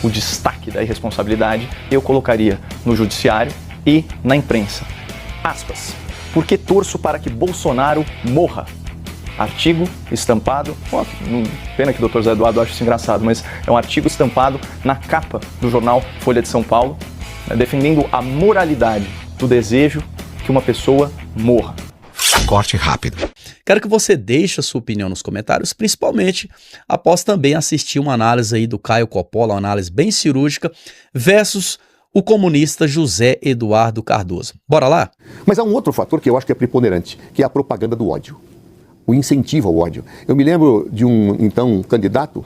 o destaque da irresponsabilidade eu colocaria no judiciário e na imprensa. Aspas. Porque torço para que Bolsonaro morra. Artigo estampado, pena que o Dr. Zé Eduardo acha isso engraçado, mas é um artigo estampado na capa do jornal Folha de São Paulo, defendendo a moralidade do desejo que uma pessoa morra. Corte rápido. Quero que você deixe a sua opinião nos comentários, principalmente após também assistir uma análise aí do Caio Coppola, uma análise bem cirúrgica, versus o comunista José Eduardo Cardoso. Bora lá? Mas há um outro fator que eu acho que é preponderante, que é a propaganda do ódio. O incentivo ao ódio. Eu me lembro de um, então, candidato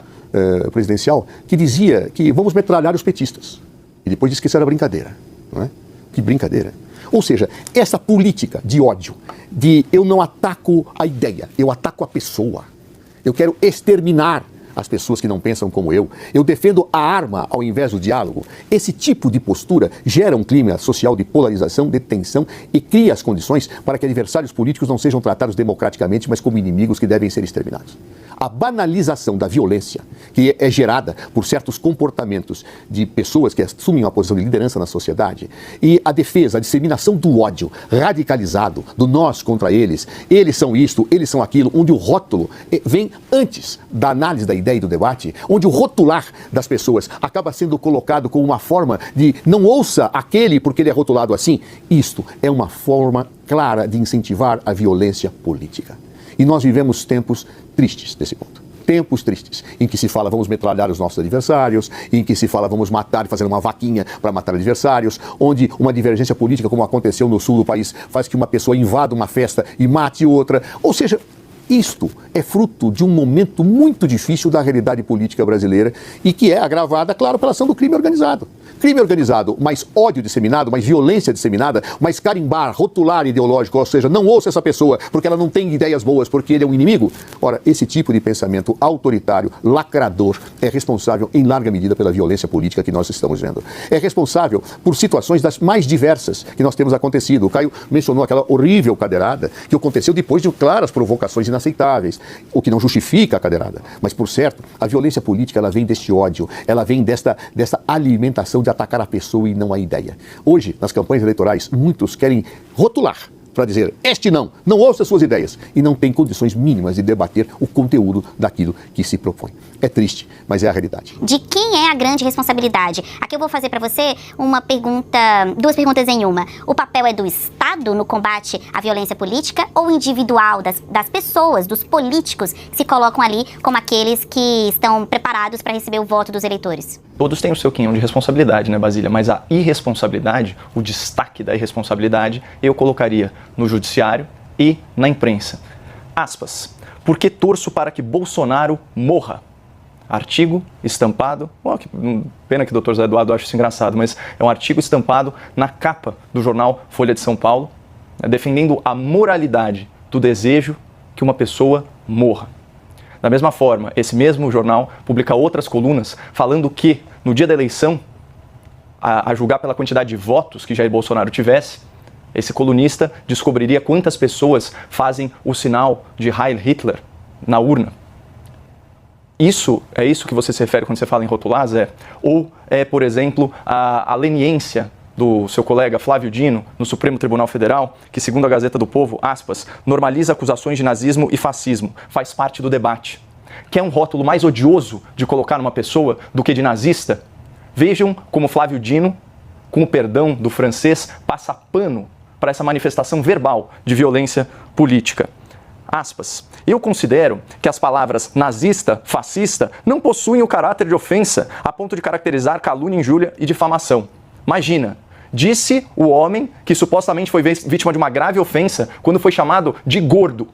presidencial que dizia que vamos metralhar os petistas. E depois disse que isso era brincadeira. Não é? Que brincadeira. Ou seja, essa política de ódio, de eu não ataco a ideia, eu ataco a pessoa. Eu quero exterminar as pessoas que não pensam como eu defendo a arma ao invés do diálogo. Esse tipo de postura gera um clima social de polarização, de tensão e cria as condições para que adversários políticos não sejam tratados democraticamente, mas como inimigos que devem ser exterminados. A banalização da violência, que é gerada por certos comportamentos de pessoas que assumem uma posição de liderança na sociedade, e a defesa, a disseminação do ódio radicalizado, do nós contra eles são isto, eles são aquilo, onde o rótulo vem antes da análise da ideia e do debate, onde o rotular das pessoas acaba sendo colocado como uma forma de não ouça aquele porque ele é rotulado assim. Isto é uma forma clara de incentivar a violência política. E nós vivemos tempos tristes desse ponto. Tempos tristes, em que se fala vamos metralhar os nossos adversários, em que se fala vamos matar e fazer uma vaquinha para matar adversários, onde uma divergência política, como aconteceu no sul do país, faz que uma pessoa invada uma festa e mate outra. Ou seja, isto é fruto de um momento muito difícil da realidade política brasileira e que é agravada, claro, pela ação do crime organizado. Crime organizado, mais ódio disseminado, mais violência disseminada, mais carimbar, rotular ideológico, ou seja, não ouça essa pessoa porque ela não tem ideias boas, porque ele é um inimigo. Ora, esse tipo de pensamento autoritário, lacrador, é responsável em larga medida pela violência política que nós estamos vendo. É responsável por situações das mais diversas que nós temos acontecido. O Caio mencionou aquela horrível cadeirada que aconteceu depois de claras provocações inaceitáveis, o que não justifica a cadeirada. Mas, por certo, a violência política ela vem deste ódio, ela vem dessa alimentação de atacar a pessoa e não a ideia. Hoje, nas campanhas eleitorais, muitos querem rotular para dizer, este não ouça suas ideias e não tem condições mínimas de debater o conteúdo daquilo que se propõe. É triste, mas é a realidade. De quem é a grande responsabilidade? Aqui eu vou fazer para você duas perguntas em uma. O papel é do Estado no combate à violência política ou individual das pessoas, dos políticos que se colocam ali como aqueles que estão preparados para receber o voto dos eleitores? Todos têm o seu quinhão de responsabilidade, né, Basília? Mas a irresponsabilidade, o destaque da irresponsabilidade, eu colocaria no judiciário e na imprensa. Aspas. Porque torço para que Bolsonaro morra. Artigo estampado, pena que o Dr. Zé Eduardo acha isso engraçado, mas é um artigo estampado na capa do jornal Folha de São Paulo, defendendo a moralidade do desejo que uma pessoa morra. Da mesma forma, esse mesmo jornal publica outras colunas falando que, no dia da eleição, a julgar pela quantidade de votos que Jair Bolsonaro tivesse, esse colunista descobriria quantas pessoas fazem o sinal de Heil Hitler na urna. É isso que você se refere quando você fala em rotular, Zé? Ou é, por exemplo, a leniência do seu colega Flávio Dino, no Supremo Tribunal Federal, que, segundo a Gazeta do Povo, aspas, normaliza acusações de nazismo e fascismo, faz parte do debate. Quer um rótulo mais odioso de colocar numa pessoa do que de nazista? Vejam como Flávio Dino, com o perdão do francês, passa pano para essa manifestação verbal de violência política. Aspas. Eu considero que as palavras nazista, fascista não possuem o caráter de ofensa a ponto de caracterizar calúnia, injúria e difamação. Imagina, disse o homem que supostamente foi vítima de uma grave ofensa quando foi chamado de gordo.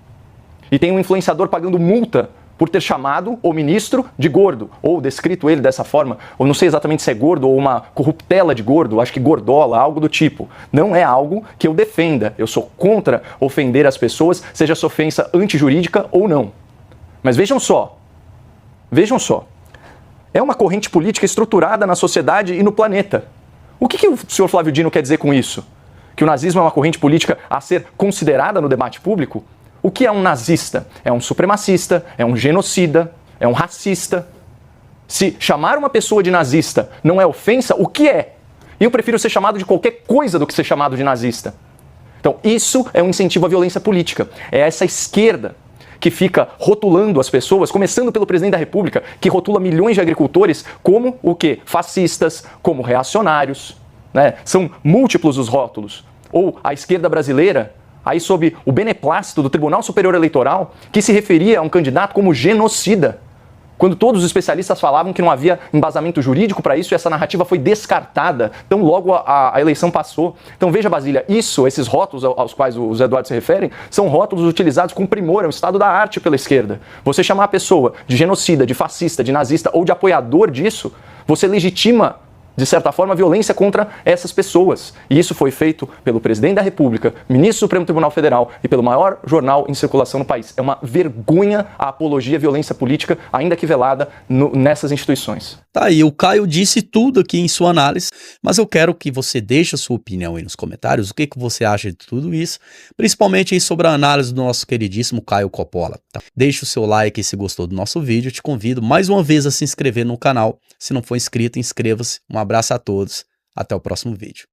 E tem um influenciador pagando multa por ter chamado o ministro de gordo, ou descrito ele dessa forma, ou não sei exatamente se é gordo ou uma corruptela de gordo, acho que gordola, algo do tipo. Não é algo que eu defenda, eu sou contra ofender as pessoas, seja essa ofensa antijurídica ou não. Mas vejam só, é uma corrente política estruturada na sociedade e no planeta. O que o senhor Flávio Dino quer dizer com isso? Que o nazismo é uma corrente política a ser considerada no debate público? O que é um nazista? É um supremacista, é um genocida, é um racista. Se chamar uma pessoa de nazista não é ofensa, o que é? Eu prefiro ser chamado de qualquer coisa do que ser chamado de nazista. Então, isso é um incentivo à violência política. É essa esquerda que fica rotulando as pessoas, começando pelo presidente da República, que rotula milhões de agricultores como o quê? Fascistas, como reacionários, né? São múltiplos os rótulos. Ou a esquerda brasileira, aí sob o beneplácito do Tribunal Superior Eleitoral, que se referia a um candidato como genocida, quando todos os especialistas falavam que não havia embasamento jurídico para isso e essa narrativa foi descartada, então logo a eleição passou. Então veja, Basília, esses rótulos aos quais o Zé Eduardo se refere, são rótulos utilizados com primor, é um estado da arte pela esquerda. Você chamar a pessoa de genocida, de fascista, de nazista ou de apoiador disso, você legitima, de certa forma, a violência contra essas pessoas. E isso foi feito pelo presidente da República, ministro do Supremo Tribunal Federal e pelo maior jornal em circulação no país. É uma vergonha a apologia à violência política, ainda que velada, nessas instituições. Tá aí, o Caio disse tudo aqui em sua análise, mas eu quero que você deixe a sua opinião aí nos comentários, o que você acha de tudo isso, principalmente aí sobre a análise do nosso queridíssimo Caio Coppola. Tá? Deixe o seu like se gostou do nosso vídeo, te convido mais uma vez a se inscrever no canal. Se não for inscrito, inscreva-se. Um abraço a todos, até o próximo vídeo.